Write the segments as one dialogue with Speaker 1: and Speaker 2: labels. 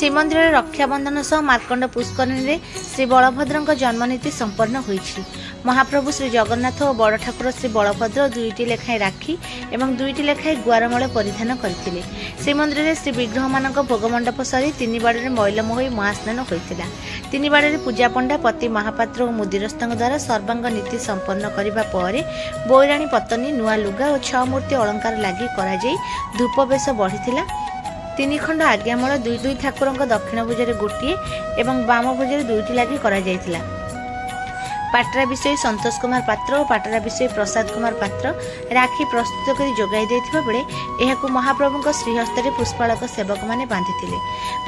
Speaker 1: श्रीमंदिर रक्षाबंधन सह मार्कंड पुष्करणी श्री बलभद्र जन्मनीति संपन्न होईछि। महाप्रभु श्री जगन्नाथ और बड़ ठाकुर श्री बलभद्र दुईटी लेखाएं राखी एवं दुईटी लेखाएं गुआरमूल परिधान करथिले। श्रीमंदिर श्री विग्रह मानक भोगमंडप सरी तीन बाड़े मैलम हो महास्नान होता। तीन बाड़े पूजा पंडा पति महापात्र और मुदिरस्त द्वारा सर्वांग नीति संपन्न करने पर बोईराणी पत्नी नुआ लुगा और 6 मूर्ति अलंकार लगी कर धूप बेश बढ़ी। 3 खंड आज्ञामूल दुई ठाकुर दक्षिण भुजरे गोटे एवं बाम भुजरे दुईटी लगी कर पाटरा विषय संतोष कुमार पात्र और पाटरा विषय प्रसाद कुमार पात्र राखी प्रस्तुत कर जोगाई देथिबा बेले एहाकु महाप्रभुଙ୍କ श्रीहस्ତରେ पुष्पालक सेवक माने बांधिथिले।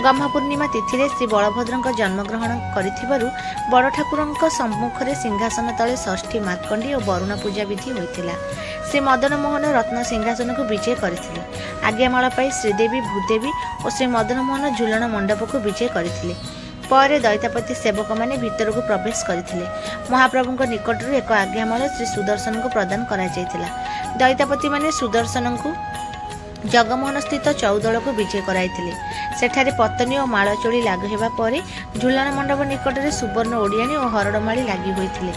Speaker 1: गम्हा पूर्णिमा तिथि रे श्री बलभद्रଙ୍କ जन्म ग्रहण करिथिबारु बड़ ठाकुरଙ୍କ सम्मुखरे सिंहासन तले षष्ठी मार्कंडी और वरुण पूजा विधि होइथिला। श्री मदन मोहन रत्न सिंहासन को विजय करथिले। आज्ञामाला पाई श्रीदेवी भूदेवी और श्री मदन मोहन झुलन मंडप को विजय करथिले। पर दैतापति सेवक माने भीतर को प्रवेश करथिले। महाप्रभु निकटरू एक आज्ञामाल श्री सुदर्शन को प्रदान करा जायतिला। दैतापति माने सुदर्शन को जगमोहन स्थित चौदल को विजय कराइथिले। सेठारे पत्नी और माल चोली लागू हेबा परे झुलन मंडप निकट में सुवर्ण ओडियाणी और हरड़माली लगी होइथिले।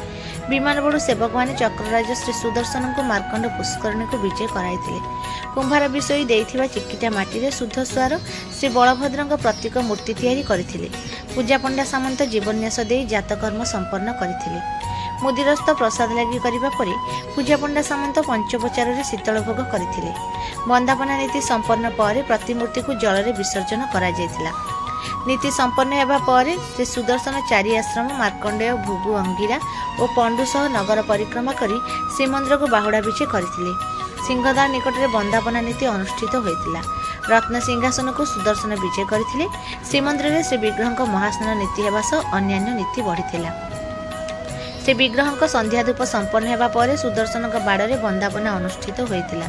Speaker 1: विमान बड़ू सेवक माने चक्रराज श्री सुदर्शन को मार्कंड पुष्करणी को विजय कराइथिले। कुंभार विषय देइथिबा चिकिटा माटी रे शुद्ध स्वार श्री बलभद्र प्रतीक मूर्ति तैयारी करथिले। पूजा पंडा सामंत जीवन्यास दे जातकर्म संपन्न करथिले। मुदिरस्त प्रसाद लगी करबा परे पूजा पंडा सामंत पंचोपचार रे शीतल भोग करथिले। वंदापना नीति संपन्न पर प्रतिमूर्ति को जल रे विसर्जन करा जायतिला। नीति संपन्न हेबा पर श्री सुदर्शन 4 आश्रम मार्कंडेय भृगु अंगिरा और पंडु सह नगर परिक्रमा करी श्रीमंदिर को बाहुड़ा विजय करथिले। सिंहद्वार निकट में वंदापना नीति अनुष्ठित होइतिला। रत्न सिंहासन को सुदर्शन विजय करथिले। श्रीमंदिर में श्री विग्रह महास्नान नीति हेबा सह अन्यान्य नीति बढ़िथिला। श्री विग्रह संध्या धूप संपन्न हेबा पर सुदर्शन बाड़े वंदापना अनुष्ठित होइतिला।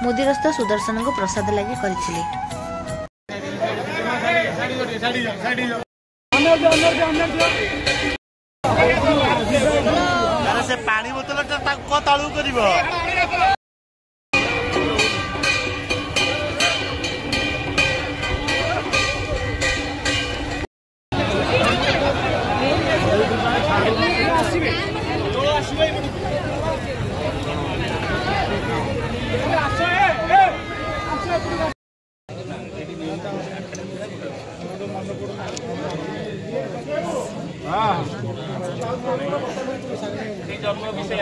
Speaker 1: मुदिरस्त सुदर्शन को प्रसाद लगी करथिले।
Speaker 2: से पानी बोतल तलू कर जन्म विषय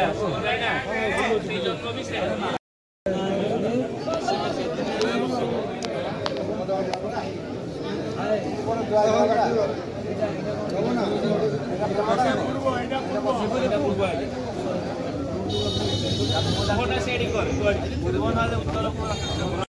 Speaker 2: पूर्व